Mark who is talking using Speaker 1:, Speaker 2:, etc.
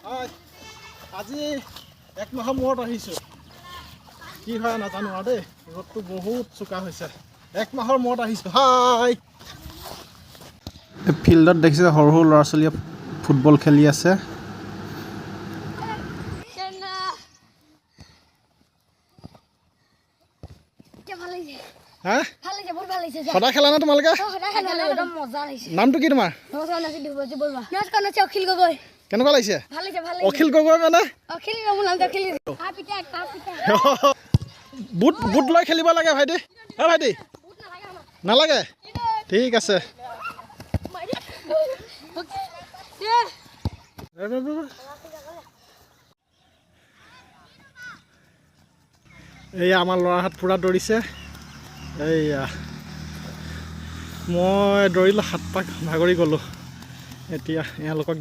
Speaker 1: আজি 1 মাহৰ মূৰত আহিছোঁ। কি হয় নাজানো আৰু দেই, ৰ'দটো বহুত চোকা হৈছে। 1 মাহৰ মূৰত আহিছোঁ। হাই ফিল্ডত দেখিছে সৰু সৰু ল'ৰা ছোৱালীয়ে ফুটবল খেলি আছে। সদায় খেলা নে তোমালোকে? নামটো কি তোমাৰ? কেনেকুৱা লাগিছে? অখিল গগৈ মানে বুট লৈ খেলিব লাগে ভাইটি। ভাইটি নালাগে? ঠিক আছে। এইয়া আমাৰ ল'ৰাহাত পূৰা দৌৰিছে। এইয়া মই দৌৰিলোঁ 7 পাক ভাগৰি গ'লোঁ। এতিয়া এওঁলোকক